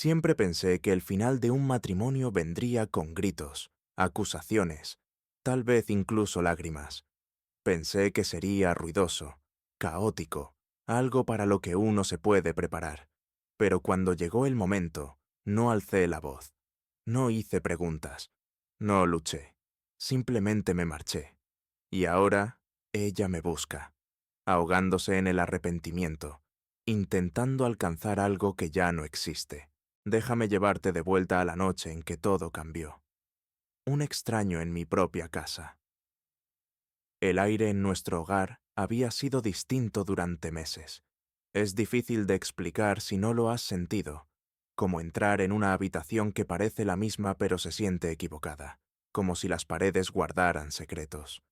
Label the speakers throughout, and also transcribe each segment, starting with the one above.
Speaker 1: Siempre pensé que el final de un matrimonio vendría con gritos, acusaciones, tal vez incluso lágrimas. Pensé que sería ruidoso, caótico, algo para lo que uno se puede preparar. Pero cuando llegó el momento, no alcé la voz, no hice preguntas, no luché, simplemente me marché. Y ahora ella me busca, ahogándose en el arrepentimiento, intentando alcanzar algo que ya no existe. Déjame llevarte de vuelta a la noche en que todo cambió. Un extraño en mi propia casa. El aire en nuestro hogar había sido distinto durante meses. Es difícil de explicar si no lo has sentido, como entrar en una habitación que parece la misma pero se siente equivocada, como si las paredes guardaran secretos.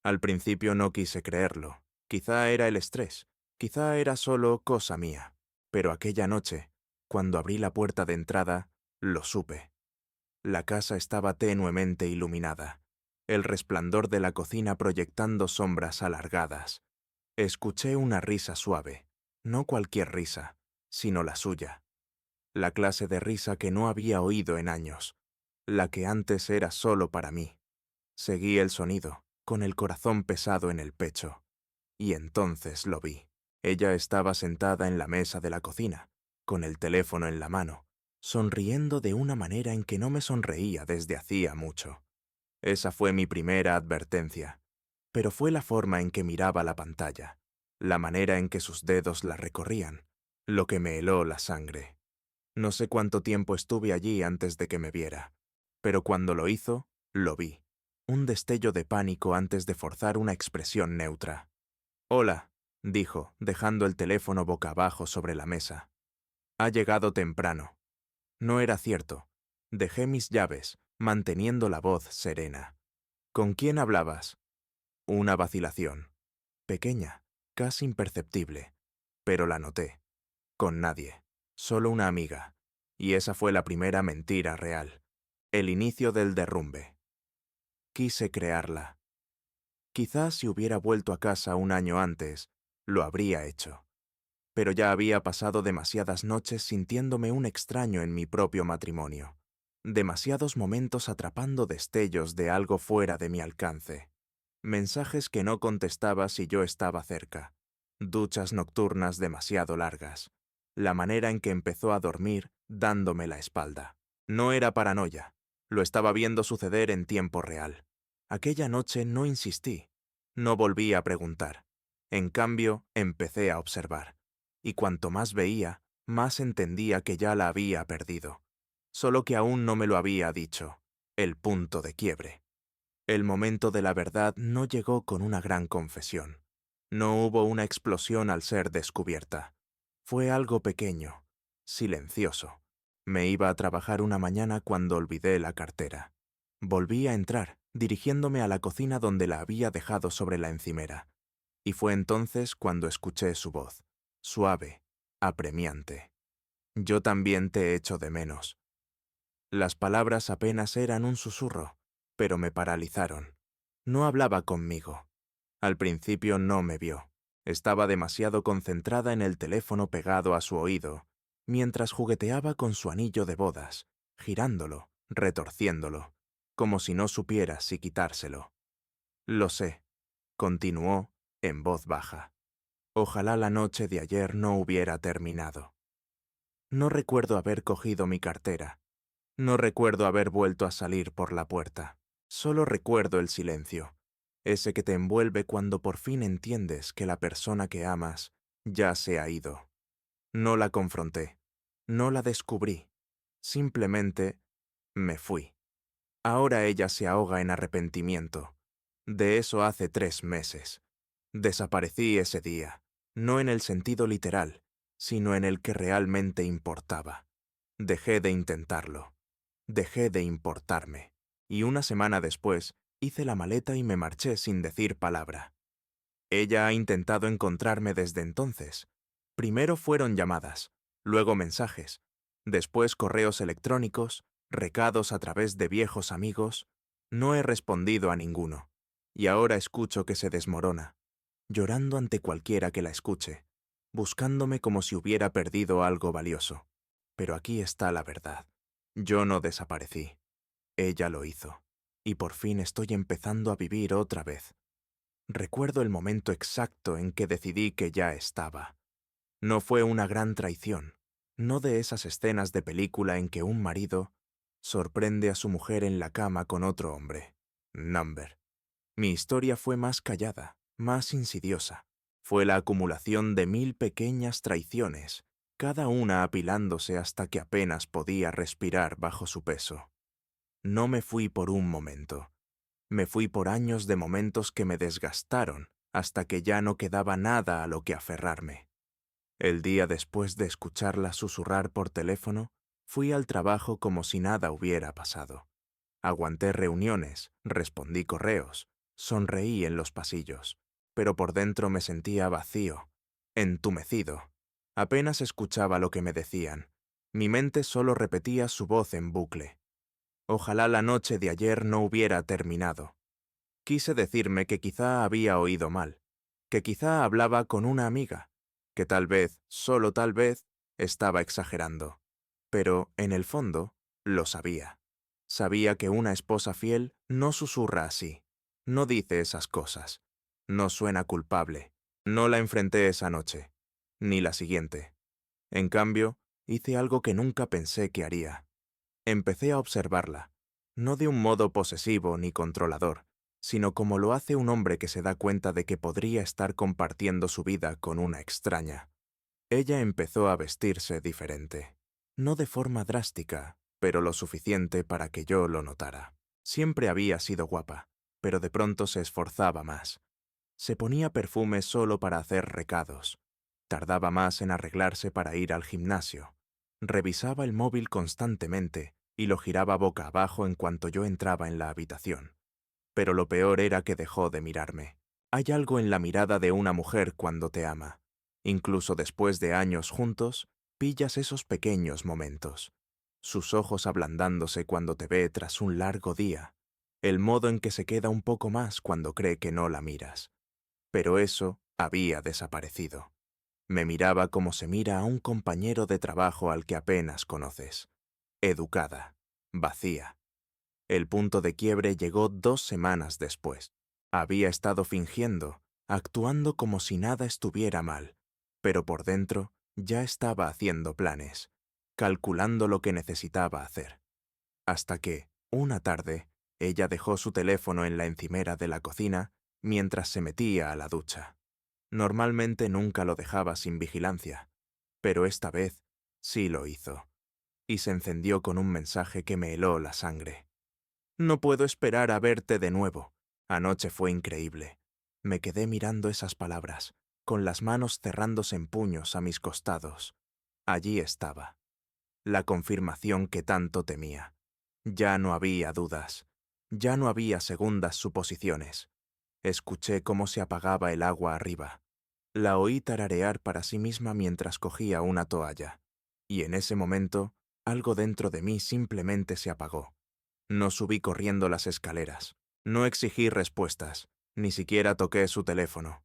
Speaker 1: Al principio no quise creerlo. Quizá era el estrés, quizá era solo cosa mía. Pero aquella noche, cuando abrí la puerta de entrada, lo supe. La casa estaba tenuemente iluminada, el resplandor de la cocina proyectando sombras alargadas. Escuché una risa suave, no cualquier risa, sino la suya. La clase de risa que no había oído en años, la que antes era solo para mí. Seguí el sonido, con el corazón pesado en el pecho. Y entonces lo vi. Ella estaba sentada en la mesa de la cocina, con el teléfono en la mano, sonriendo de una manera en que no me sonreía desde hacía mucho. Esa fue mi primera advertencia, pero fue la forma en que miraba la pantalla, la manera en que sus dedos la recorrían, lo que me heló la sangre. No sé cuánto tiempo estuve allí antes de que me viera, pero cuando lo hizo, lo vi. Un destello de pánico antes de forzar una expresión neutra. «Hola», dijo, dejando el teléfono boca abajo sobre la mesa. «Ha llegado temprano». No era cierto. Dejé mis llaves, manteniendo la voz serena. «¿Con quién hablabas?» Una vacilación. Pequeña, casi imperceptible. Pero la noté. Con nadie. Solo una amiga. Y esa fue la primera mentira real. El inicio del derrumbe. Quise crearla. Quizás si hubiera vuelto a casa un año antes, lo habría hecho. Pero ya había pasado demasiadas noches sintiéndome un extraño en mi propio matrimonio. Demasiados momentos atrapando destellos de algo fuera de mi alcance. Mensajes que no contestaba si yo estaba cerca. Duchas nocturnas demasiado largas. La manera en que empezó a dormir dándome la espalda. No era paranoia. Lo estaba viendo suceder en tiempo real. Aquella noche no insistí. No volví a preguntar. En cambio, empecé a observar. Y cuanto más veía, más entendía que ya la había perdido. Solo que aún no me lo había dicho. El punto de quiebre. El momento de la verdad no llegó con una gran confesión. No hubo una explosión al ser descubierta. Fue algo pequeño, silencioso. Me iba a trabajar una mañana cuando olvidé la cartera. Volví a entrar, dirigiéndome a la cocina donde la había dejado sobre la encimera. Y fue entonces cuando escuché su voz, suave, apremiante. «Yo también te echo de menos». Las palabras apenas eran un susurro, pero me paralizaron. No hablaba conmigo. Al principio no me vio. Estaba demasiado concentrada en el teléfono pegado a su oído, mientras jugueteaba con su anillo de bodas, girándolo, retorciéndolo, como si no supiera si quitárselo. «Lo sé», continuó, en voz baja. «Ojalá la noche de ayer no hubiera terminado». No recuerdo haber cogido mi cartera. No recuerdo haber vuelto a salir por la puerta. Solo recuerdo el silencio, ese que te envuelve cuando por fin entiendes que la persona que amas ya se ha ido. No la confronté, no la descubrí, simplemente me fui. Ahora ella se ahoga en arrepentimiento. De eso hace 3 meses. Desaparecí ese día, no en el sentido literal, sino en el que realmente importaba. Dejé de intentarlo. Dejé de importarme, y una semana después hice la maleta y me marché sin decir palabra. Ella ha intentado encontrarme desde entonces. Primero fueron llamadas, luego mensajes, después correos electrónicos, recados a través de viejos amigos. No he respondido a ninguno, y ahora escucho que se desmorona, llorando ante cualquiera que la escuche, buscándome como si hubiera perdido algo valioso. Pero aquí está la verdad. Yo no desaparecí. Ella lo hizo. Y por fin estoy empezando a vivir otra vez. Recuerdo el momento exacto en que decidí que ya estaba. No fue una gran traición, no de esas escenas de película en que un marido sorprende a su mujer en la cama con otro hombre. Number. Mi historia fue más callada, más insidiosa. Fue la acumulación de 1000 pequeñas traiciones, cada una apilándose hasta que apenas podía respirar bajo su peso. No me fui por un momento. Me fui por años de momentos que me desgastaron hasta que ya no quedaba nada a lo que aferrarme. El día después de escucharla susurrar por teléfono, fui al trabajo como si nada hubiera pasado. Aguanté reuniones, respondí correos, sonreí en los pasillos, pero por dentro me sentía vacío, entumecido. Apenas escuchaba lo que me decían. Mi mente solo repetía su voz en bucle. Ojalá la noche de ayer no hubiera terminado. Quise decirme que quizá había oído mal, que quizá hablaba con una amiga, que tal vez, solo tal vez, estaba exagerando. Pero, en el fondo, lo sabía. Sabía que una esposa fiel no susurra así, no dice esas cosas, no suena culpable. No la enfrenté esa noche, ni la siguiente. En cambio, hice algo que nunca pensé que haría. Empecé a observarla, no de un modo posesivo ni controlador, sino como lo hace un hombre que se da cuenta de que podría estar compartiendo su vida con una extraña. Ella empezó a vestirse diferente. No de forma drástica, pero lo suficiente para que yo lo notara. Siempre había sido guapa, pero de pronto se esforzaba más. Se ponía perfume solo para hacer recados. Tardaba más en arreglarse para ir al gimnasio. Revisaba el móvil constantemente y lo giraba boca abajo en cuanto yo entraba en la habitación. Pero lo peor era que dejó de mirarme. Hay algo en la mirada de una mujer cuando te ama. Incluso después de años juntos, pillas esos pequeños momentos. Sus ojos ablandándose cuando te ve tras un largo día. El modo en que se queda un poco más cuando cree que no la miras. Pero eso había desaparecido. Me miraba como se mira a un compañero de trabajo al que apenas conoces. Educada, vacía. El punto de quiebre llegó 2 semanas después. Había estado fingiendo, actuando como si nada estuviera mal, pero por dentro ya estaba haciendo planes, calculando lo que necesitaba hacer. Hasta que, una tarde, ella dejó su teléfono en la encimera de la cocina mientras se metía a la ducha. Normalmente nunca lo dejaba sin vigilancia, pero esta vez sí lo hizo, y se encendió con un mensaje que me heló la sangre. No puedo esperar a verte de nuevo. Anoche fue increíble. Me quedé mirando esas palabras, con las manos cerrándose en puños a mis costados. Allí estaba, la confirmación que tanto temía. Ya no había dudas, ya no había segundas suposiciones. Escuché cómo se apagaba el agua arriba. La oí tararear para sí misma mientras cogía una toalla. Y en ese momento, algo dentro de mí simplemente se apagó. No subí corriendo las escaleras. No exigí respuestas. Ni siquiera toqué su teléfono.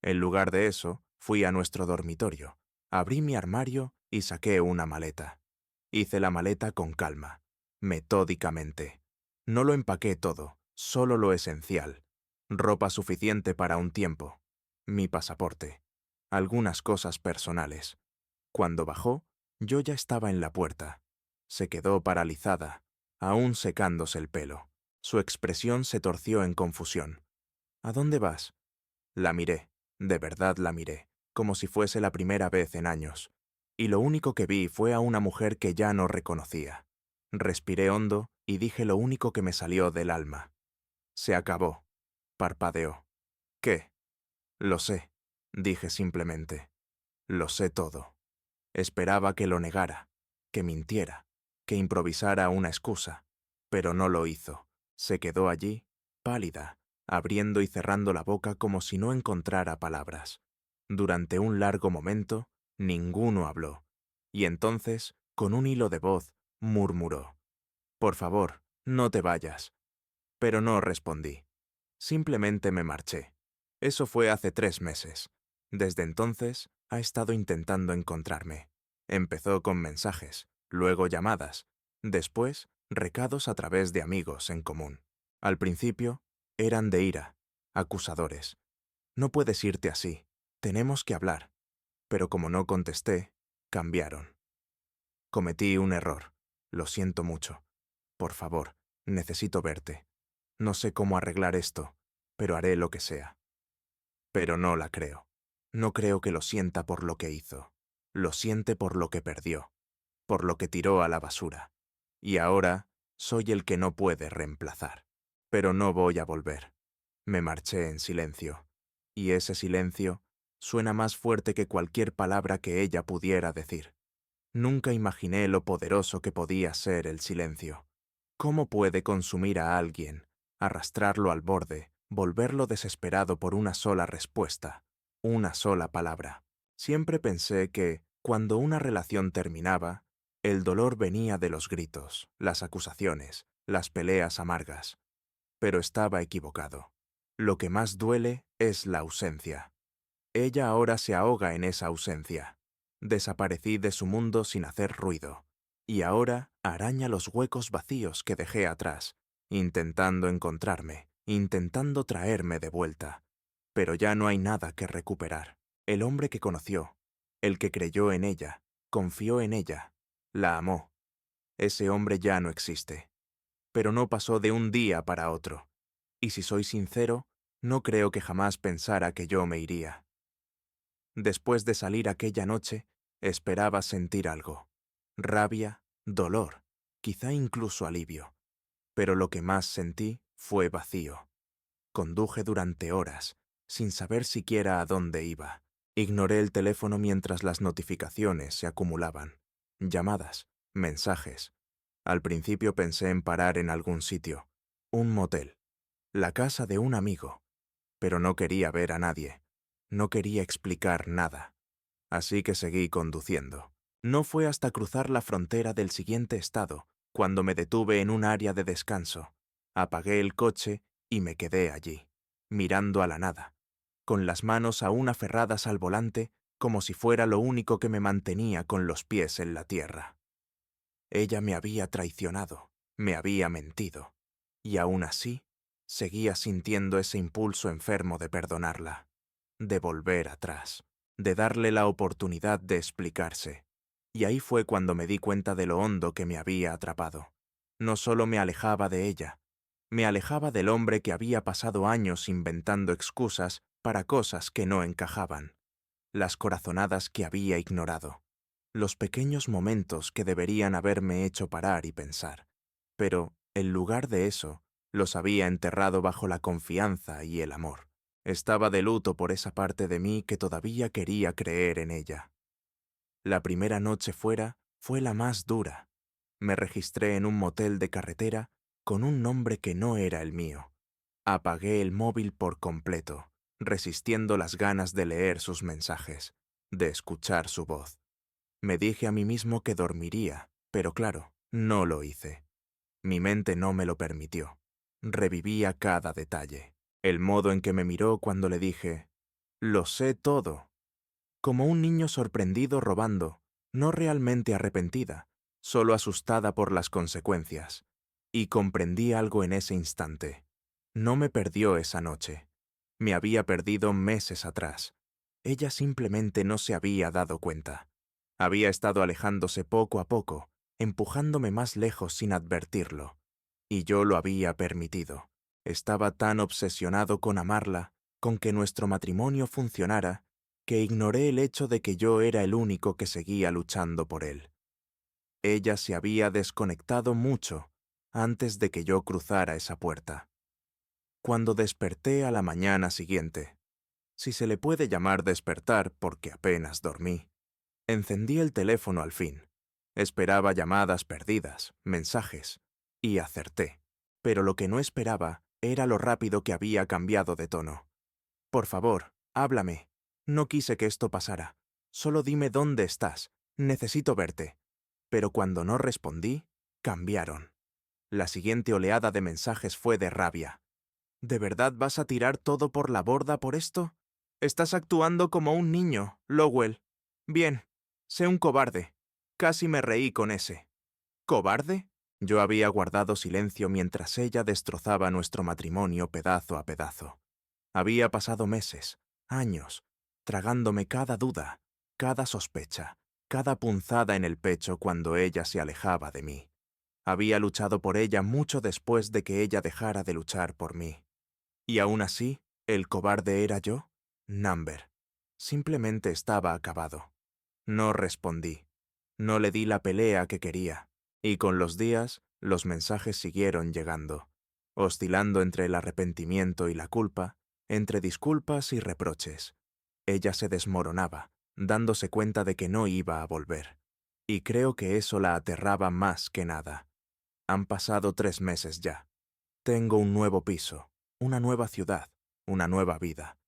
Speaker 1: En lugar de eso, fui a nuestro dormitorio. Abrí mi armario y saqué una maleta. Hice la maleta con calma, metódicamente. No lo empaqué todo, solo lo esencial. Ropa suficiente para un tiempo. Mi pasaporte. Algunas cosas personales. Cuando bajó, yo ya estaba en la puerta. Se quedó paralizada, aún secándose el pelo. Su expresión se torció en confusión. ¿A dónde vas? La miré, de verdad la miré, como si fuese la primera vez en años. Y lo único que vi fue a una mujer que ya no reconocía. Respiré hondo y dije lo único que me salió del alma. Se acabó. Parpadeó. ¿Qué? Lo sé, dije simplemente. Lo sé todo. Esperaba que lo negara, que mintiera, que improvisara una excusa, pero no lo hizo. Se quedó allí, pálida, abriendo y cerrando la boca como si no encontrara palabras. Durante un largo momento, ninguno habló, y entonces, con un hilo de voz, murmuró: «Por favor, no te vayas». Pero no respondí. Simplemente me marché. Eso fue hace 3 meses. Desde entonces, ha estado intentando encontrarme. Empezó con mensajes. luego llamadas, después recados a través de amigos en común. Al principio eran de ira, acusadores. No puedes irte así, tenemos que hablar. Pero como no contesté, cambiaron. Cometí un error, lo siento mucho. Por favor, necesito verte. No sé cómo arreglar esto, pero haré lo que sea. Pero no la creo. No creo que lo sienta por lo que hizo. Lo siente por lo que perdió, por lo que tiró a la basura. Y ahora soy el que no puede reemplazar. Pero no voy a volver. Me marché en silencio. Y ese silencio suena más fuerte que cualquier palabra que ella pudiera decir. Nunca imaginé lo poderoso que podía ser el silencio. ¿Cómo puede consumir a alguien, arrastrarlo al borde, volverlo desesperado por una sola respuesta, una sola palabra? Siempre pensé que, cuando una relación terminaba, el dolor venía de los gritos, las acusaciones, las peleas amargas. Pero estaba equivocado. Lo que más duele es la ausencia. Ella ahora se ahoga en esa ausencia. Desaparecí de su mundo sin hacer ruido, y ahora araña los huecos vacíos que dejé atrás, intentando encontrarme, intentando traerme de vuelta. Pero ya no hay nada que recuperar. El hombre que conoció, el que creyó en ella, confió en ella, la amó. Ese hombre ya no existe. Pero no pasó de un día para otro. Y si soy sincero, no creo que jamás pensara que yo me iría. Después de salir aquella noche, esperaba sentir algo. Rabia, dolor, quizá incluso alivio. Pero lo que más sentí fue vacío. Conduje durante horas, sin saber siquiera a dónde iba. Ignoré el teléfono mientras las notificaciones se acumulaban. Llamadas, mensajes. Al principio pensé en parar en algún sitio. Un motel. La casa de un amigo. Pero no quería ver a nadie. No quería explicar nada. Así que seguí conduciendo. No fue hasta cruzar la frontera del siguiente estado, cuando me detuve en un área de descanso. Apagué el coche y me quedé allí, mirando a la nada, con las manos aún aferradas al volante, como si fuera lo único que me mantenía con los pies en la tierra. Ella me había traicionado, me había mentido, y aún así, seguía sintiendo ese impulso enfermo de perdonarla, de volver atrás, de darle la oportunidad de explicarse. Y ahí fue cuando me di cuenta de lo hondo que me había atrapado. No solo me alejaba de ella, me alejaba del hombre que había pasado años inventando excusas para cosas que no encajaban, las corazonadas que había ignorado, los pequeños momentos que deberían haberme hecho parar y pensar. Pero, en lugar de eso, los había enterrado bajo la confianza y el amor. Estaba de luto por esa parte de mí que todavía quería creer en ella. La primera noche fuera fue la más dura. Me registré en un motel de carretera con un nombre que no era el mío. Apagué el móvil por completo, resistiendo las ganas de leer sus mensajes, de escuchar su voz. Me dije a mí mismo que dormiría, pero claro, no lo hice. Mi mente no me lo permitió. Revivía cada detalle. El modo en que me miró cuando le dije, «Lo sé todo», como un niño sorprendido robando, no realmente arrepentida, solo asustada por las consecuencias. Y comprendí algo en ese instante. No me perdió esa noche. Me había perdido meses atrás. Ella simplemente no se había dado cuenta. Había estado alejándose poco a poco, empujándome más lejos sin advertirlo. Y yo lo había permitido. Estaba tan obsesionado con amarla, con que nuestro matrimonio funcionara, que ignoré el hecho de que yo era el único que seguía luchando por él. Ella se había desconectado mucho antes de que yo cruzara esa puerta. Cuando desperté a la mañana siguiente, si se le puede llamar despertar porque apenas dormí, encendí el teléfono al fin. Esperaba llamadas perdidas, mensajes, y acerté. Pero lo que no esperaba era lo rápido que había cambiado de tono. «Por favor, háblame. No quise que esto pasara. Solo dime dónde estás. Necesito verte». Pero cuando no respondí, cambiaron. La siguiente oleada de mensajes fue de rabia. «¿De verdad vas a tirar todo por la borda por esto? Estás actuando como un niño, Lowell. Bien, sé un cobarde. Casi me reí con ese. ¿Cobarde? Yo había guardado silencio mientras ella destrozaba nuestro matrimonio pedazo a pedazo. Había pasado meses, años, tragándome cada duda, cada sospecha, cada punzada en el pecho cuando ella se alejaba de mí. Había luchado por ella mucho después de que ella dejara de luchar por mí. Y aún así, ¿el cobarde era yo? Number. Simplemente estaba acabado. No respondí. No le di la pelea que quería. Y con los días, los mensajes siguieron llegando, oscilando entre el arrepentimiento y la culpa, entre disculpas y reproches. Ella se desmoronaba, dándose cuenta de que no iba a volver. Y creo que eso la aterraba más que nada. Han pasado 3 meses ya. Tengo un nuevo piso, una nueva ciudad, una nueva vida.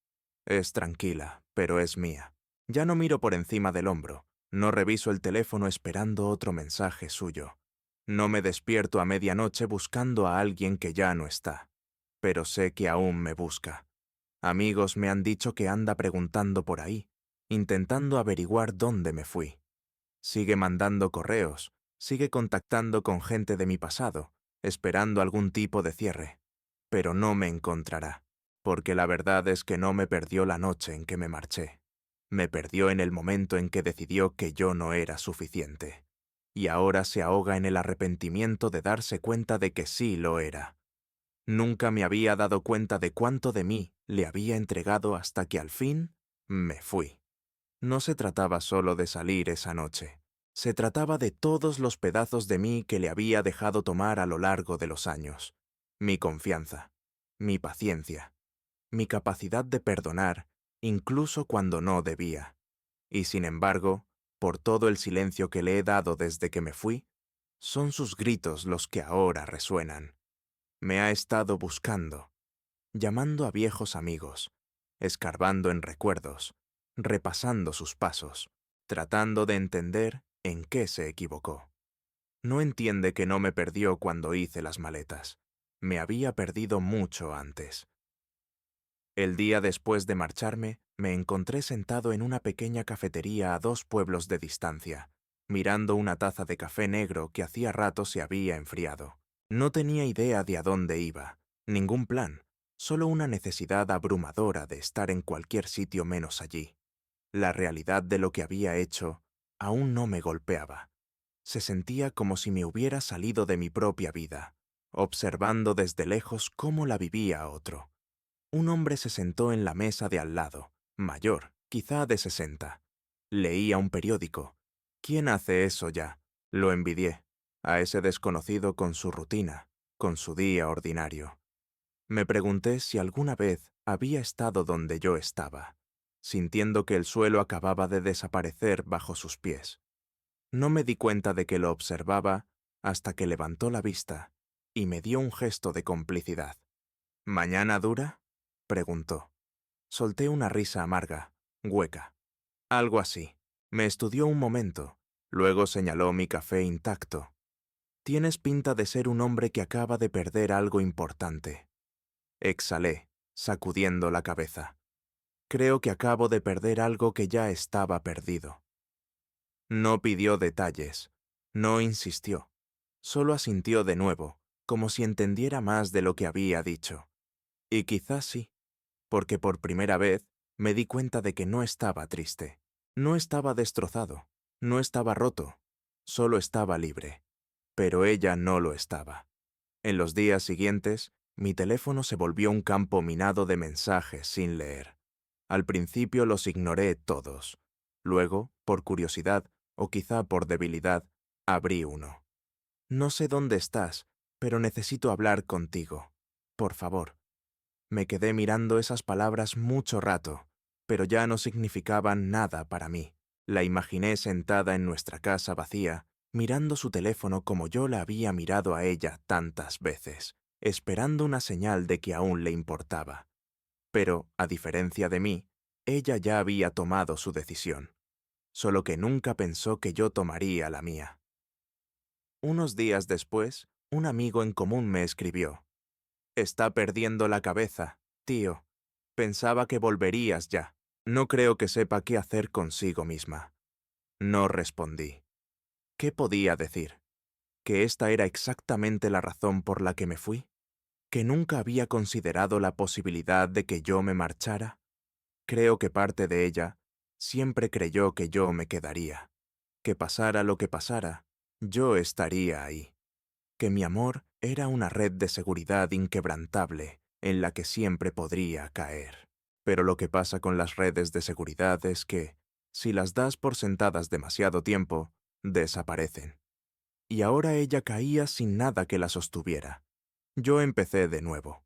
Speaker 1: Es tranquila, pero es mía. Ya no miro por encima del hombro, no reviso el teléfono esperando otro mensaje suyo. No me despierto a medianoche buscando a alguien que ya no está, pero sé que aún me busca. Amigos me han dicho que anda preguntando por ahí, intentando averiguar dónde me fui. Sigue mandando correos, sigue contactando con gente de mi pasado, esperando algún tipo de cierre, pero no me encontrará, porque la verdad es que no me perdió la noche en que me marché. Me perdió en el momento en que decidió que yo no era suficiente. Y ahora se ahoga en el arrepentimiento de darse cuenta de que sí lo era. Nunca me había dado cuenta de cuánto de mí le había entregado hasta que al fin me fui. No se trataba solo de salir esa noche. Se trataba de todos los pedazos de mí que le había dejado tomar a lo largo de los años. Mi confianza, mi paciencia, mi capacidad de perdonar, incluso cuando no debía. Y sin embargo, por todo el silencio que le he dado desde que me fui, son sus gritos los que ahora resuenan. Me ha estado buscando, llamando a viejos amigos, escarbando en recuerdos, repasando sus pasos, tratando de entender en qué se equivocó. No entiende que no me perdió cuando hice las maletas. Me había perdido mucho antes. El día después de marcharme, me encontré sentado en una pequeña cafetería a 2 pueblos de distancia, mirando una taza de café negro que hacía rato se había enfriado. No tenía idea de a dónde iba, ningún plan, solo una necesidad abrumadora de estar en cualquier sitio menos allí. La realidad de lo que había hecho aún no me golpeaba. Se sentía como si me hubiera salido de mi propia vida, observando desde lejos cómo la vivía otro. Un hombre se sentó en la mesa de al lado, mayor, quizá de 60. Leía un periódico. ¿Quién hace eso ya? Lo envidié, a ese desconocido con su rutina, con su día ordinario. Me pregunté si alguna vez había estado donde yo estaba, sintiendo que el suelo acababa de desaparecer bajo sus pies. No me di cuenta de que lo observaba hasta que levantó la vista y me dio un gesto de complicidad. ¿Mañana dura?, preguntó. Solté una risa amarga, hueca. Algo así. Me estudió un momento, luego señaló mi café intacto. Tienes pinta de ser un hombre que acaba de perder algo importante. Exhalé, sacudiendo la cabeza. Creo que acabo de perder algo que ya estaba perdido. No pidió detalles, no insistió, solo asintió de nuevo, como si entendiera más de lo que había dicho. Y quizás sí, porque por primera vez me di cuenta de que no estaba triste, no estaba destrozado, no estaba roto, solo estaba libre. Pero ella no lo estaba. En los días siguientes, mi teléfono se volvió un campo minado de mensajes sin leer. Al principio los ignoré todos. Luego, por curiosidad, o quizá por debilidad, abrí uno. No sé dónde estás, pero necesito hablar contigo. Por favor. Me quedé mirando esas palabras mucho rato, pero ya no significaban nada para mí. La imaginé sentada en nuestra casa vacía, mirando su teléfono como yo la había mirado a ella tantas veces, esperando una señal de que aún le importaba. Pero, a diferencia de mí, ella ya había tomado su decisión, solo que nunca pensó que yo tomaría la mía. Unos días después, un amigo en común me escribió: «Está perdiendo la cabeza, tío. Pensaba que volverías ya. No creo que sepa qué hacer consigo misma». No respondí. ¿Qué podía decir? ¿Que esta era exactamente la razón por la que me fui? ¿Que nunca había considerado la posibilidad de que yo me marchara? Creo que parte de ella siempre creyó que yo me quedaría, que pasara lo que pasara, yo estaría ahí, que mi amor era una red de seguridad inquebrantable en la que siempre podría caer. Pero lo que pasa con las redes de seguridad es que, si las das por sentadas demasiado tiempo, desaparecen. Y ahora ella caía sin nada que la sostuviera. Yo empecé de nuevo.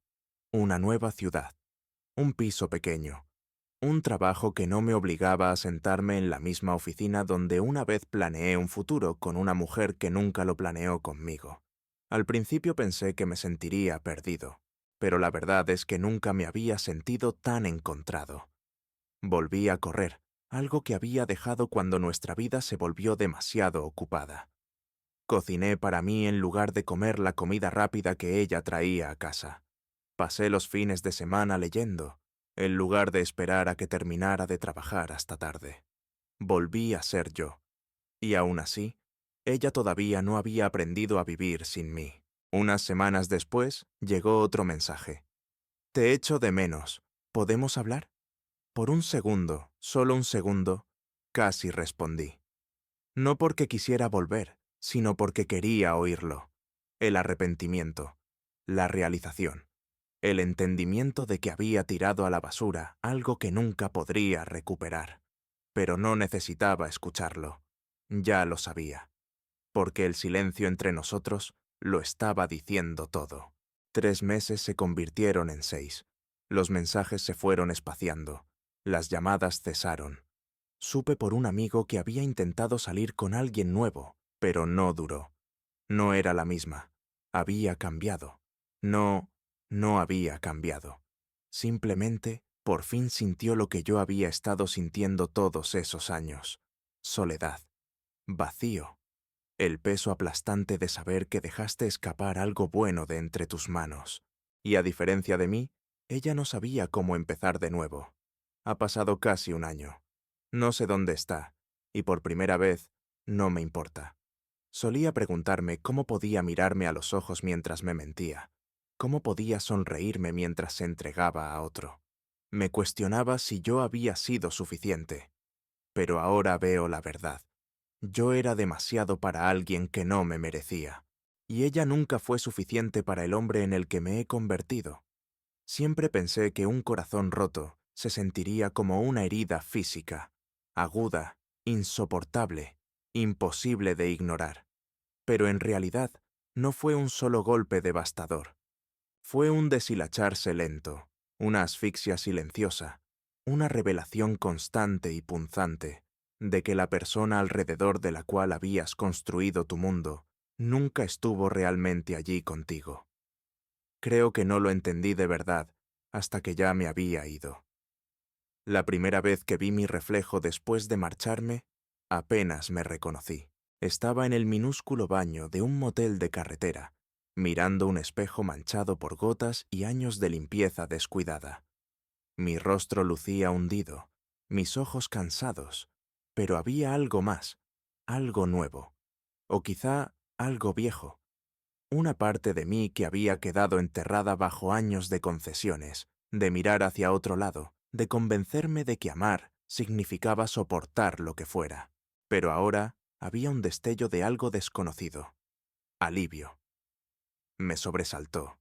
Speaker 1: Una nueva ciudad, un piso pequeño, un trabajo que no me obligaba a sentarme en la misma oficina donde una vez planeé un futuro con una mujer que nunca lo planeó conmigo. Al principio pensé que me sentiría perdido, pero la verdad es que nunca me había sentido tan encontrado. Volví a correr, algo que había dejado cuando nuestra vida se volvió demasiado ocupada. Cociné para mí en lugar de comer la comida rápida que ella traía a casa. Pasé los fines de semana leyendo, en lugar de esperar a que terminara de trabajar hasta tarde. Volví a ser yo. Y aún así, ella todavía no había aprendido a vivir sin mí. Unas semanas después, llegó otro mensaje. Te echo de menos. ¿Podemos hablar? Por un segundo, solo un segundo, casi respondí. No porque quisiera volver, sino porque quería oírlo. El arrepentimiento, la realización, el entendimiento de que había tirado a la basura algo que nunca podría recuperar. Pero no necesitaba escucharlo. Ya lo sabía, porque el silencio entre nosotros lo estaba diciendo todo. 3 meses se convirtieron en 6. Los mensajes se fueron espaciando. Las llamadas cesaron. Supe por un amigo que había intentado salir con alguien nuevo, pero no duró. No era la misma. Había cambiado. No había cambiado. Simplemente, por fin sintió lo que yo había estado sintiendo todos esos años. Soledad. Vacío. El peso aplastante de saber que dejaste escapar algo bueno de entre tus manos. Y a diferencia de mí, ella no sabía cómo empezar de nuevo. Ha pasado casi un año. No sé dónde está, y por primera vez, no me importa. Solía preguntarme cómo podía mirarme a los ojos mientras me mentía, cómo podía sonreírme mientras se entregaba a otro. Me cuestionaba si yo había sido suficiente. Pero ahora veo la verdad. Yo era demasiado para alguien que no me merecía, y ella nunca fue suficiente para el hombre en el que me he convertido. Siempre pensé que un corazón roto se sentiría como una herida física, aguda, insoportable, imposible de ignorar. Pero en realidad no fue un solo golpe devastador. Fue un deshilacharse lento, una asfixia silenciosa, una revelación constante y punzante de que la persona alrededor de la cual habías construido tu mundo nunca estuvo realmente allí contigo. Creo que no lo entendí de verdad hasta que ya me había ido. La primera vez que vi mi reflejo después de marcharme, apenas me reconocí. Estaba en el minúsculo baño de un motel de carretera, mirando un espejo manchado por gotas y años de limpieza descuidada. Mi rostro lucía hundido, mis ojos cansados, pero había algo más, algo nuevo, o quizá algo viejo. Una parte de mí que había quedado enterrada bajo años de concesiones, de mirar hacia otro lado, de convencerme de que amar significaba soportar lo que fuera. Pero ahora había un destello de algo desconocido. Alivio. Me sobresaltó.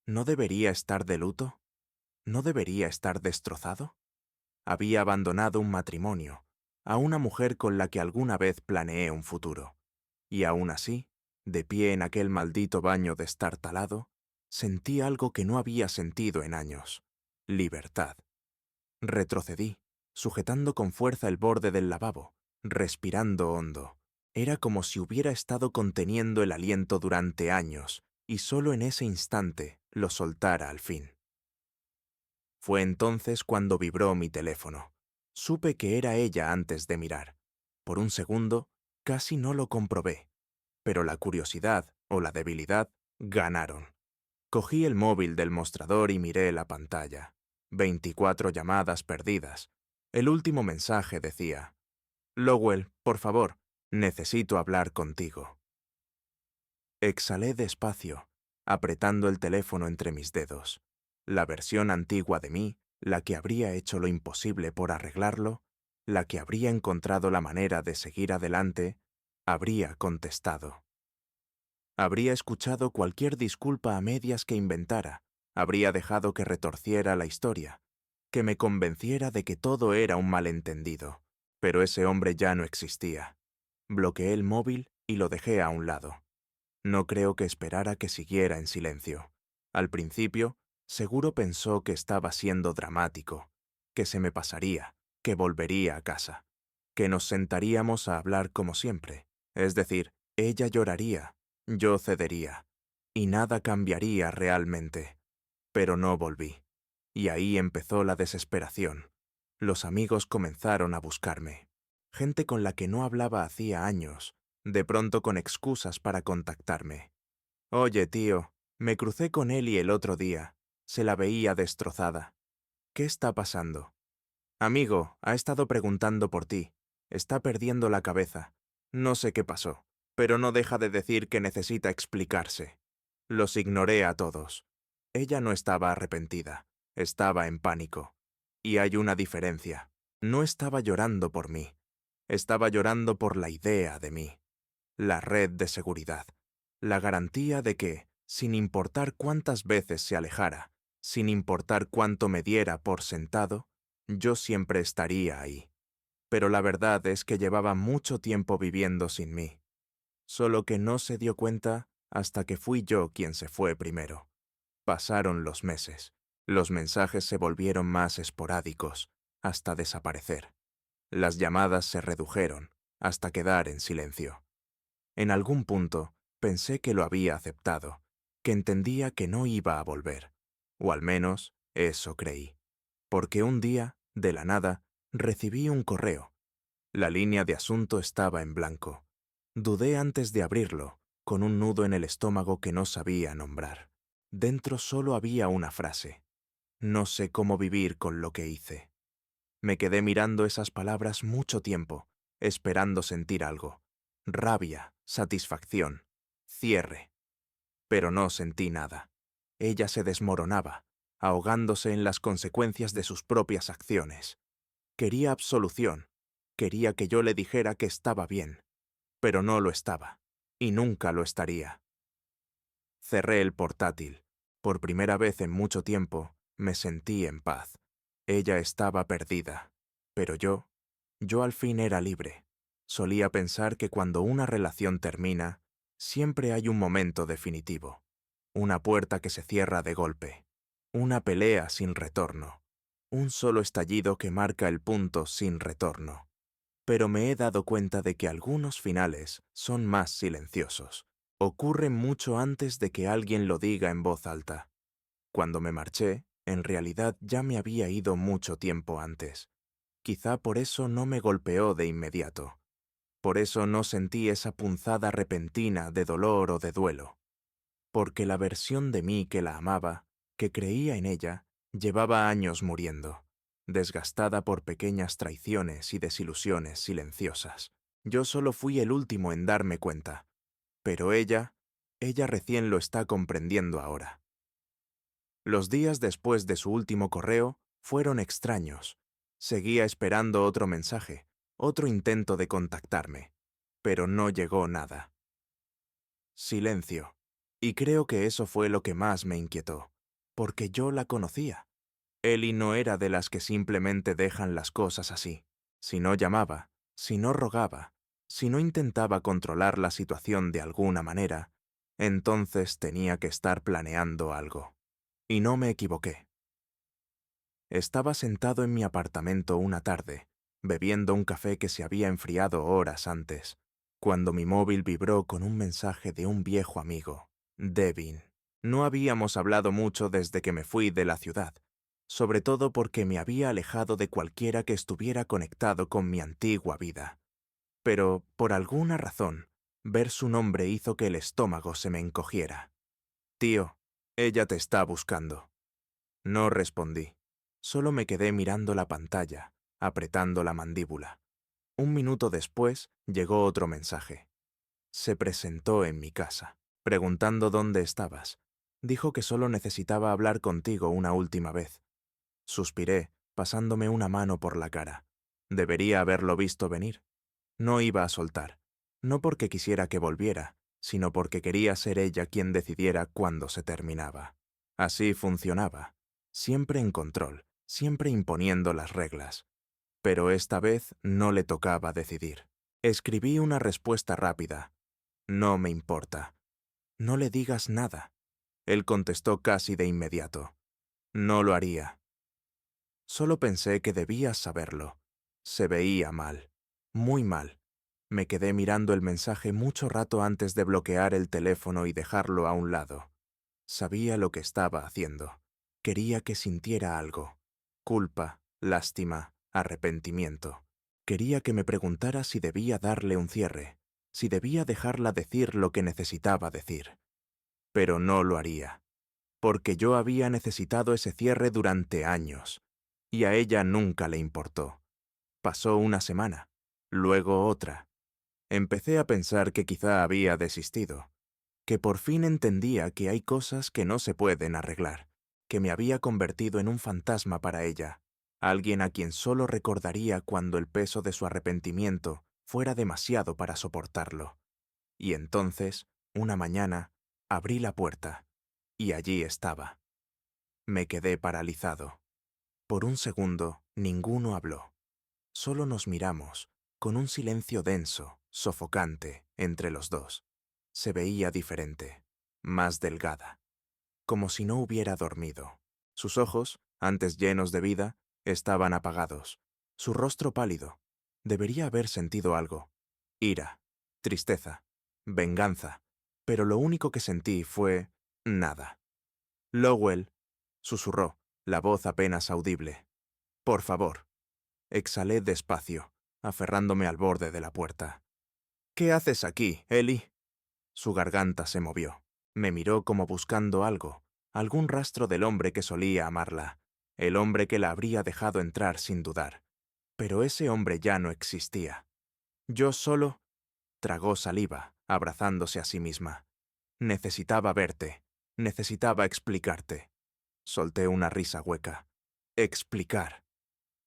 Speaker 1: ¿No debería estar de luto? ¿No debería estar destrozado? Había abandonado un matrimonio, a una mujer con la que alguna vez planeé un futuro. Y aún así, de pie en aquel maldito baño destartalado, sentí algo que no había sentido en años: libertad. Retrocedí, sujetando con fuerza el borde del lavabo, respirando hondo. Era como si hubiera estado conteniendo el aliento durante años, y solo en ese instante lo soltara al fin. Fue entonces cuando vibró mi teléfono. Supe que era ella antes de mirar. Por un segundo, casi no lo comprobé, pero la curiosidad o la debilidad ganaron. Cogí el móvil del mostrador y miré la pantalla. 24 llamadas perdidas. El último mensaje decía: Lowell, por favor, Necesito hablar contigo. Exhalé despacio, apretando el teléfono entre mis dedos. La versión antigua de mí, la que habría hecho lo imposible por arreglarlo, la que habría encontrado la manera de seguir adelante, habría contestado. Habría escuchado cualquier disculpa a medias que inventara, habría dejado que retorciera la historia, que me convenciera de que todo era un malentendido. Pero ese hombre ya no existía. Bloqueé el móvil y lo dejé a un lado. No creo que esperara que siguiera en silencio. Al principio, seguro pensó que estaba siendo dramático, que se me pasaría, que volvería a casa, que nos sentaríamos a hablar como siempre. Es decir, ella lloraría, yo cedería, y nada cambiaría realmente. Pero no volví. Y ahí empezó la desesperación. Los amigos comenzaron a buscarme. Gente con la que no hablaba hacía años, de pronto con excusas para contactarme. Oye, tío, me crucé con Eli el otro día. Se la veía destrozada. ¿Qué está pasando? Amigo, ha estado preguntando por ti. Está perdiendo la cabeza. No sé qué pasó, pero no deja de decir que necesita explicarse. Los ignoré a todos. Ella no estaba arrepentida, estaba en pánico. Y hay una diferencia. No estaba llorando por mí. Estaba llorando por la idea de mí. La red de seguridad. La garantía de que, sin importar cuántas veces se alejara, sin importar cuánto me diera por sentado, yo siempre estaría ahí. Pero la verdad es que llevaba mucho tiempo viviendo sin mí. Solo que no se dio cuenta hasta que fui yo quien se fue primero. Pasaron los meses. Los mensajes se volvieron más esporádicos, hasta desaparecer. Las llamadas se redujeron, hasta quedar en silencio. En algún punto, pensé que lo había aceptado, que entendía que no iba a volver. O al menos, eso creí. Porque un día, de la nada, recibí un correo. La línea de asunto estaba en blanco. Dudé antes de abrirlo, con un nudo en el estómago que no sabía nombrar. Dentro solo había una frase. No sé cómo vivir con lo que hice. Me quedé mirando esas palabras mucho tiempo, esperando sentir algo. Rabia, satisfacción, cierre. Pero no sentí nada. Ella se desmoronaba, ahogándose en las consecuencias de sus propias acciones. Quería absolución, quería que yo le dijera que estaba bien, pero no lo estaba, y nunca lo estaría. Cerré el portátil. Por primera vez en mucho tiempo, me sentí en paz. Ella estaba perdida, pero yo al fin era libre. Solía pensar que cuando una relación termina, siempre hay un momento definitivo, una puerta que se cierra de golpe, una pelea sin retorno, un solo estallido que marca el punto sin retorno. Pero me he dado cuenta de que algunos finales son más silenciosos. Ocurren mucho antes de que alguien lo diga en voz alta. Cuando me marché, en realidad ya me había ido mucho tiempo antes. Quizá por eso no me golpeó de inmediato. Por eso no sentí esa punzada repentina de dolor o de duelo. Porque la versión de mí que la amaba, que creía en ella, llevaba años muriendo, desgastada por pequeñas traiciones y desilusiones silenciosas. Yo solo fui el último en darme cuenta. Pero ella recién lo está comprendiendo ahora. Los días después de su último correo fueron extraños. Seguía esperando otro mensaje, otro intento de contactarme, pero no llegó nada. Silencio. Y creo que eso fue lo que más me inquietó, porque yo la conocía. Ellie no era de las que simplemente dejan las cosas así. Si no llamaba, si no rogaba, si no intentaba controlar la situación de alguna manera, entonces tenía que estar planeando algo. Y no me equivoqué. Estaba sentado en mi apartamento una tarde, bebiendo un café que se había enfriado horas antes, cuando mi móvil vibró con un mensaje de un viejo amigo, Devin. No habíamos hablado mucho desde que me fui de la ciudad, sobre todo porque me había alejado de cualquiera que estuviera conectado con mi antigua vida. Pero, por alguna razón, ver su nombre hizo que el estómago se me encogiera. Tío, ella te está buscando. No respondí. Solo me quedé mirando la pantalla, apretando la mandíbula. Un minuto después llegó otro mensaje. Se presentó en mi casa, preguntando dónde estabas. Dijo que solo necesitaba hablar contigo una última vez. Suspiré, pasándome una mano por la cara. Debería haberlo visto venir. No iba a soltar. No porque quisiera que volviera, sino porque quería ser ella quien decidiera cuándo se terminaba. Así funcionaba. Siempre en control, siempre imponiendo las reglas. Pero esta vez no le tocaba decidir. Escribí una respuesta rápida. No me importa. No le digas nada. Él contestó casi de inmediato. No lo haría. Solo pensé que debías saberlo. Se veía mal. Muy mal. Me quedé mirando el mensaje mucho rato antes de bloquear el teléfono y dejarlo a un lado. Sabía lo que estaba haciendo. Quería que sintiera algo. Culpa, lástima, arrepentimiento. Quería que me preguntara si debía darle un cierre, si debía dejarla decir lo que necesitaba decir. Pero no lo haría, porque yo había necesitado ese cierre durante años, y a ella nunca le importó. Pasó una semana, luego otra. Empecé a pensar que quizá había desistido, que por fin entendía que hay cosas que no se pueden arreglar, que me había convertido en un fantasma para ella, alguien a quien solo recordaría cuando el peso de su arrepentimiento fuera demasiado para soportarlo. Y entonces, una mañana, abrí la puerta, y allí estaba. Me quedé paralizado. Por un segundo, ninguno habló. Solo nos miramos, con un silencio denso, sofocante, entre los dos. Se veía diferente, más delgada, como si no hubiera dormido. Sus ojos, antes llenos de vida, estaban apagados. Su rostro pálido. Debería haber sentido algo. Ira, tristeza, venganza. Pero lo único que sentí fue nada. Lowell, susurró, la voz apenas audible. Por favor. Exhalé despacio, aferrándome al borde de la puerta. ¿Qué haces aquí, Ellie? Su garganta se movió. Me miró como buscando algo, algún rastro del hombre que solía amarla, el hombre que la habría dejado entrar sin dudar. Pero ese hombre ya no existía. Yo solo... Tragó saliva, abrazándose a sí misma. Necesitaba verte. Necesitaba explicarte. Solté una risa hueca. Explicar.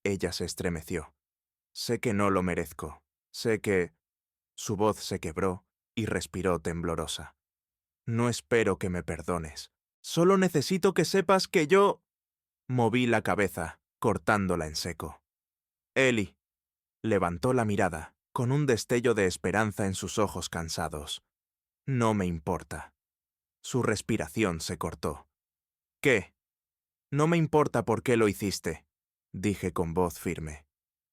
Speaker 1: Ella se estremeció. Sé que no lo merezco. Sé que... Su voz se quebró y respiró temblorosa. No espero que me perdones. Solo necesito que sepas que yo... Moví la cabeza, cortándola en seco. Ellie. Levantó la mirada, con un destello de esperanza en sus ojos cansados. No me importa. Su respiración se cortó. ¿Qué? No me importa por qué lo hiciste, dije con voz firme.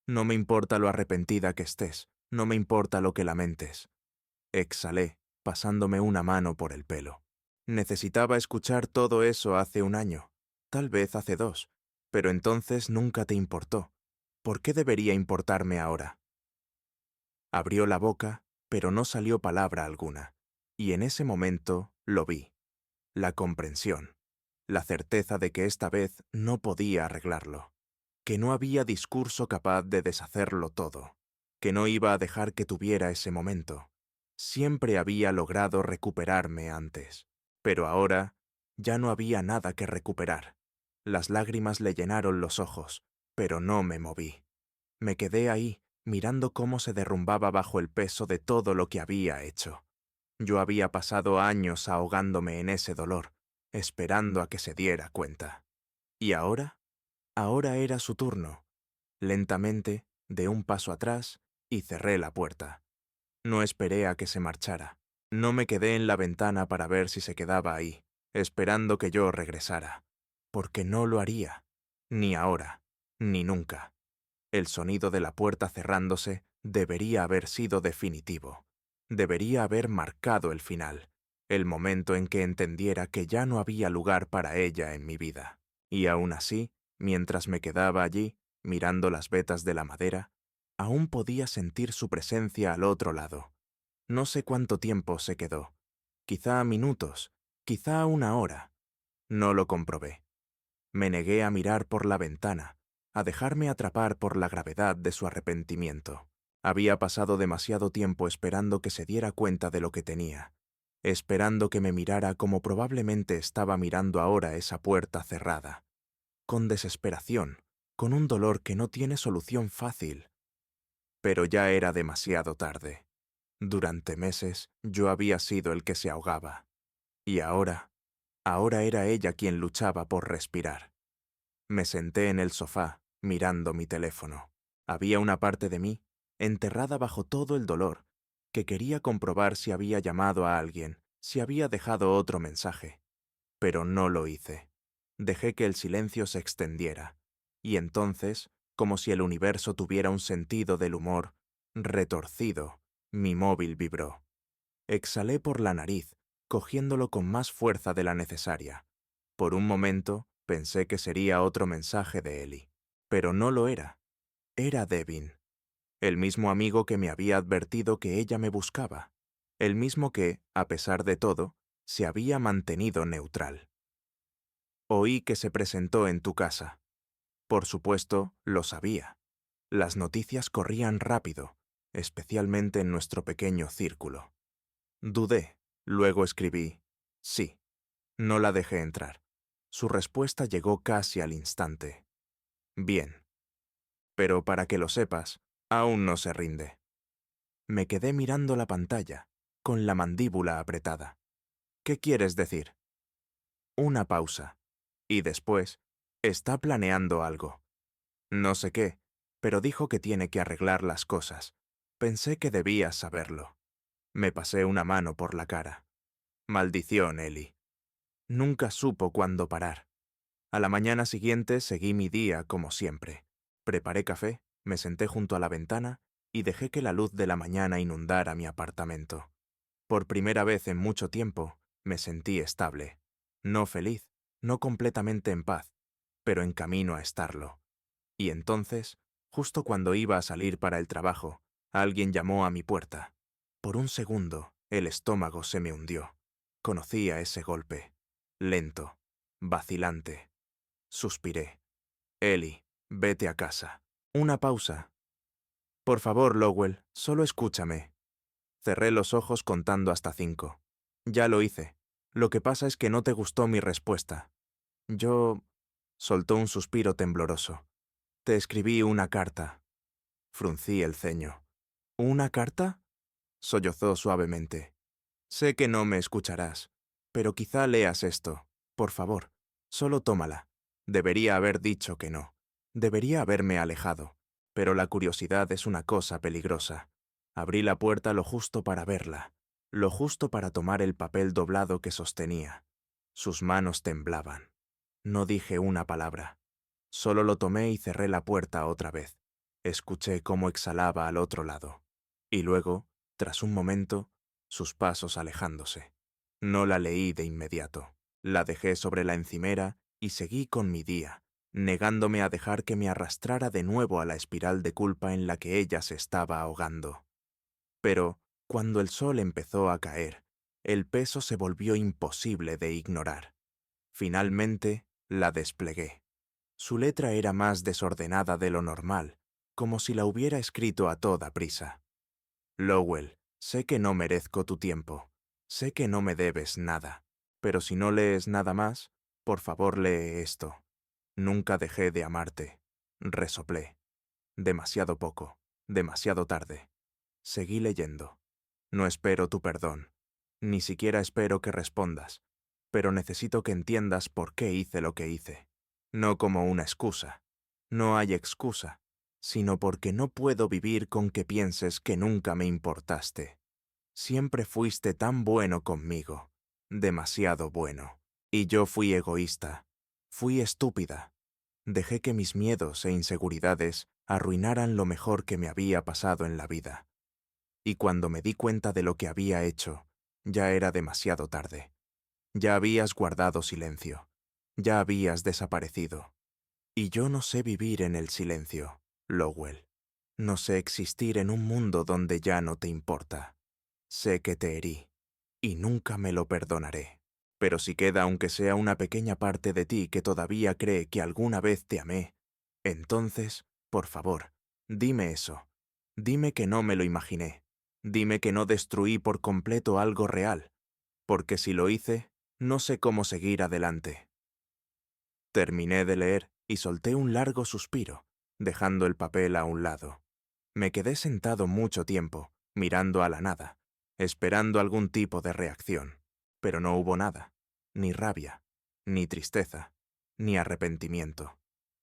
Speaker 1: No me importa lo arrepentida que estés, no me importa lo que lamentes. Exhalé, pasándome una mano por el pelo. Necesitaba escuchar todo eso hace un año, tal vez hace 2, pero entonces nunca te importó. ¿Por qué debería importarme ahora? Abrió la boca, pero no salió palabra alguna, y en ese momento lo vi. La comprensión, la certeza de que esta vez no podía arreglarlo, que no había discurso capaz de deshacerlo todo, que no iba a dejar que tuviera ese momento. Siempre había logrado recuperarme antes, pero ahora ya no había nada que recuperar. Las lágrimas le llenaron los ojos, pero no me moví. Me quedé ahí, mirando cómo se derrumbaba bajo el peso de todo lo que había hecho. Yo había pasado años ahogándome en ese dolor, esperando a que se diera cuenta. ¿Y ahora? Ahora era su turno. Lentamente, de un paso atrás, y cerré la puerta. No esperé a que se marchara. No me quedé en la ventana para ver si se quedaba ahí, esperando que yo regresara. Porque no lo haría. Ni ahora, ni nunca. El sonido de la puerta cerrándose debería haber sido definitivo. Debería haber marcado el final, el momento en que entendiera que ya no había lugar para ella en mi vida. Y aún así, mientras me quedaba allí, mirando las vetas de la madera, aún podía sentir su presencia al otro lado. No sé cuánto tiempo se quedó. Quizá minutos, quizá una hora. No lo comprobé. Me negué a mirar por la ventana, a dejarme atrapar por la gravedad de su arrepentimiento. Había pasado demasiado tiempo esperando que se diera cuenta de lo que tenía, esperando que me mirara como probablemente estaba mirando ahora esa puerta cerrada, con desesperación, con un dolor que no tiene solución fácil. Pero ya era demasiado tarde. Durante meses yo había sido el que se ahogaba. Y ahora era ella quien luchaba por respirar. Me senté en el sofá, mirando mi teléfono. Había una parte de mí, enterrada bajo todo el dolor, que quería comprobar si había llamado a alguien, si había dejado otro mensaje. Pero no lo hice. Dejé que el silencio se extendiera. Y entonces, como si el universo tuviera un sentido del humor, retorcido, mi móvil vibró. Exhalé por la nariz, cogiéndolo con más fuerza de la necesaria. Por un momento pensé que sería otro mensaje de Ellie, pero no lo era. Era Devin, el mismo amigo que me había advertido que ella me buscaba, el mismo que, a pesar de todo, se había mantenido neutral. Oí que se presentó en tu casa. Por supuesto, lo sabía. Las noticias corrían rápido, especialmente en nuestro pequeño círculo. Dudé, luego escribí, sí. No la dejé entrar. Su respuesta llegó casi al instante. Bien. Pero para que lo sepas, aún no se rinde. Me quedé mirando la pantalla, con la mandíbula apretada. ¿Qué quieres decir? Una pausa. Y después, está planeando algo. No sé qué, pero dijo que tiene que arreglar las cosas. Pensé que debías saberlo. Me pasé una mano por la cara. Maldición, Ellie. Nunca supo cuándo parar. A la mañana siguiente seguí mi día como siempre. Preparé café, me senté junto a la ventana y dejé que la luz de la mañana inundara mi apartamento. Por primera vez en mucho tiempo, me sentí estable. No feliz, no completamente en paz, pero en camino a estarlo. Y entonces, justo cuando iba a salir para el trabajo, alguien llamó a mi puerta. Por un segundo, el estómago se me hundió. Conocía ese golpe. Lento, vacilante. Suspiré. Ellie, vete a casa. Una pausa. Por favor, Lowell, solo escúchame. Cerré los ojos contando hasta 5. Ya lo hice. Lo que pasa es que no te gustó mi respuesta. Yo... Soltó un suspiro tembloroso. Te escribí una carta. Fruncí el ceño. ¿Una carta? Sollozó suavemente. Sé que no me escucharás, pero quizá leas esto. Por favor, solo tómala. Debería haber dicho que no. Debería haberme alejado, pero la curiosidad es una cosa peligrosa. Abrí la puerta lo justo para verla, lo justo para tomar el papel doblado que sostenía. Sus manos temblaban. No dije una palabra. Solo lo tomé y cerré la puerta otra vez. Escuché cómo exhalaba al otro lado. Y luego, tras un momento, sus pasos alejándose. No la leí de inmediato. La dejé sobre la encimera y seguí con mi día, negándome a dejar que me arrastrara de nuevo a la espiral de culpa en la que ella se estaba ahogando. Pero, cuando el sol empezó a caer, el peso se volvió imposible de ignorar. Finalmente, la desplegué. Su letra era más desordenada de lo normal, como si la hubiera escrito a toda prisa. Lowell, sé que no merezco tu tiempo. Sé que no me debes nada. Pero si no lees nada más, por favor lee esto. Nunca dejé de amarte. Resoplé. Demasiado poco. Demasiado tarde. Seguí leyendo. No espero tu perdón. Ni siquiera espero que respondas. Pero necesito que entiendas por qué hice lo que hice. No como una excusa. No hay excusa, sino porque no puedo vivir con que pienses que nunca me importaste. Siempre fuiste tan bueno conmigo, demasiado bueno. Y yo fui egoísta, fui estúpida. Dejé que mis miedos e inseguridades arruinaran lo mejor que me había pasado en la vida. Y cuando me di cuenta de lo que había hecho, ya era demasiado tarde. Ya habías guardado silencio, ya habías desaparecido. Y yo no sé vivir en el silencio, Lowell. No sé existir en un mundo donde ya no te importa. Sé que te herí, y nunca me lo perdonaré. Pero si queda aunque sea una pequeña parte de ti que todavía cree que alguna vez te amé, entonces, por favor, dime eso. Dime que no me lo imaginé. Dime que no destruí por completo algo real, porque si lo hice, no sé cómo seguir adelante. Terminé de leer y solté un largo suspiro, dejando el papel a un lado. Me quedé sentado mucho tiempo, mirando a la nada, esperando algún tipo de reacción, pero no hubo nada, ni rabia, ni tristeza, ni arrepentimiento.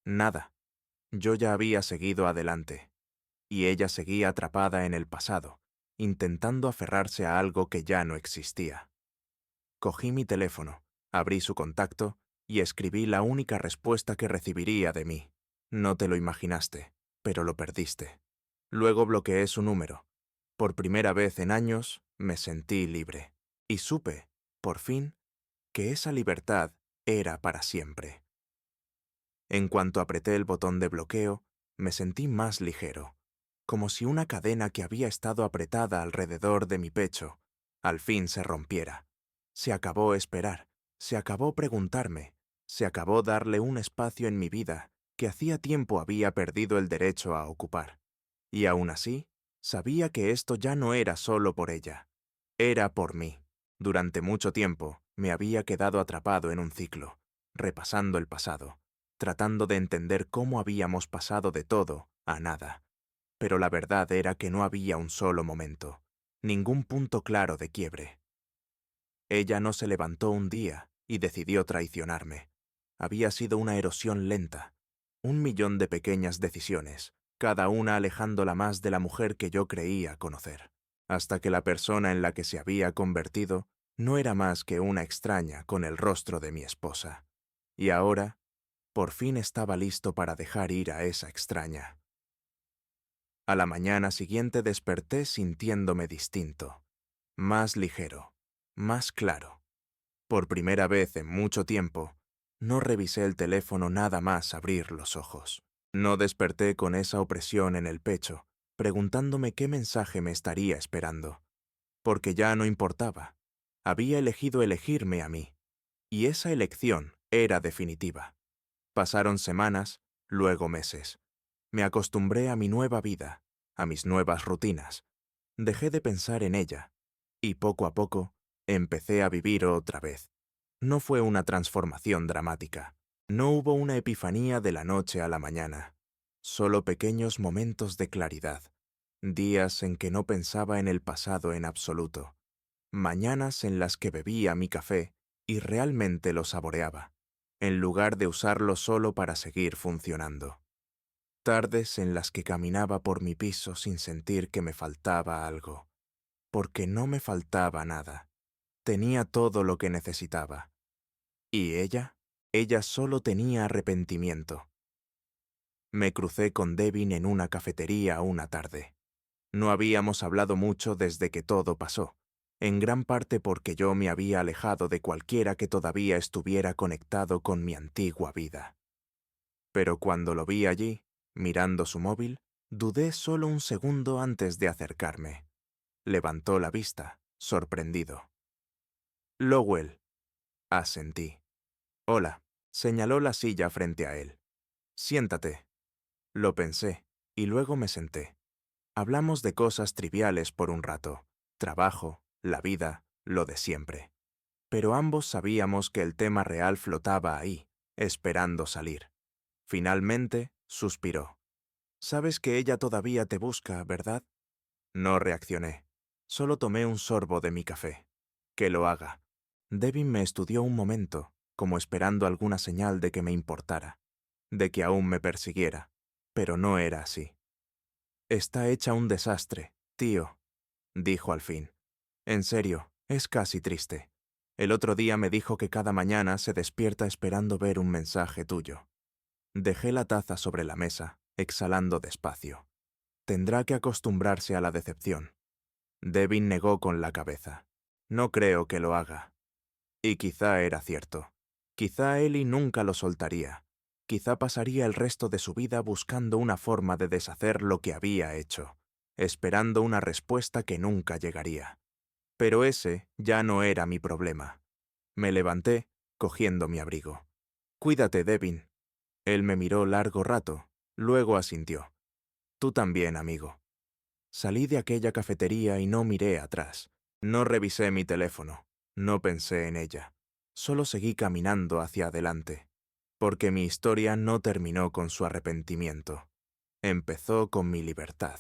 Speaker 1: Nada. Yo ya había seguido adelante, y ella seguía atrapada en el pasado, intentando aferrarse a algo que ya no existía. Cogí mi teléfono, abrí su contacto y escribí la única respuesta que recibiría de mí. No te lo imaginaste, pero lo perdiste. Luego bloqueé su número. Por primera vez en años me sentí libre. Y supe, por fin, que esa libertad era para siempre. En cuanto apreté el botón de bloqueo, me sentí más ligero, como si una cadena que había estado apretada alrededor de mi pecho al fin se rompiera. Se acabó esperar, se acabó preguntarme, se acabó darle un espacio en mi vida que hacía tiempo había perdido el derecho a ocupar. Y aún así, sabía que esto ya no era solo por ella, era por mí. Durante mucho tiempo me había quedado atrapado en un ciclo, repasando el pasado, tratando de entender cómo habíamos pasado de todo a nada. Pero la verdad era que no había un solo momento, ningún punto claro de quiebre. Ella no se levantó un día y decidió traicionarme. Había sido una erosión lenta, 1 millón de pequeñas decisiones, cada una alejándola más de la mujer que yo creía conocer, hasta que la persona en la que se había convertido no era más que una extraña con el rostro de mi esposa. Y ahora, por fin estaba listo para dejar ir a esa extraña. A la mañana siguiente desperté sintiéndome distinto, más ligero, más claro. Por primera vez en mucho tiempo, no revisé el teléfono nada más abrir los ojos. No desperté con esa opresión en el pecho, preguntándome qué mensaje me estaría esperando, porque ya no importaba. Había elegido elegirme a mí, y esa elección era definitiva. Pasaron semanas, luego meses. Me acostumbré a mi nueva vida, a mis nuevas rutinas. Dejé de pensar en ella, y poco a poco empecé a vivir otra vez. No fue una transformación dramática. No hubo una epifanía de la noche a la mañana. Solo pequeños momentos de claridad. Días en que no pensaba en el pasado en absoluto. Mañanas en las que bebía mi café y realmente lo saboreaba, en lugar de usarlo solo para seguir funcionando. Tardes en las que caminaba por mi piso sin sentir que me faltaba algo, porque no me faltaba nada. Tenía todo lo que necesitaba. ¿Y ella? Ella solo tenía arrepentimiento. Me crucé con Devin en una cafetería una tarde. No habíamos hablado mucho desde que todo pasó, en gran parte porque yo me había alejado de cualquiera que todavía estuviera conectado con mi antigua vida. Pero cuando lo vi allí, mirando su móvil, dudé solo un segundo antes de acercarme. Levantó la vista, sorprendido. Lowell, asentí. Hola, señaló la silla frente a él. Siéntate. Lo pensé, y luego me senté. Hablamos de cosas triviales por un rato, trabajo, la vida, lo de siempre. Pero ambos sabíamos que el tema real flotaba ahí, esperando salir. Finalmente, suspiró. Sabes que ella todavía te busca, ¿verdad? No reaccioné. Solo tomé un sorbo de mi café. Que lo haga. Devin me estudió un momento, como esperando alguna señal de que me importara, de que aún me persiguiera, pero no era así. Está hecha un desastre, tío, dijo al fin. En serio, es casi triste. El otro día me dijo que cada mañana se despierta esperando ver un mensaje tuyo. Dejé la taza sobre la mesa, exhalando despacio. Tendrá que acostumbrarse a la decepción. Devin negó con la cabeza. No creo que lo haga. Y quizá era cierto. Quizá Ellie nunca lo soltaría. Quizá pasaría el resto de su vida buscando una forma de deshacer lo que había hecho, esperando una respuesta que nunca llegaría. Pero ese ya no era mi problema. Me levanté, cogiendo mi abrigo. Cuídate, Devin. Él me miró largo rato, luego asintió. Tú también, amigo. Salí de aquella cafetería y no miré atrás. No revisé mi teléfono. No pensé en ella. Solo seguí caminando hacia adelante. Porque mi historia no terminó con su arrepentimiento. Empezó con mi libertad.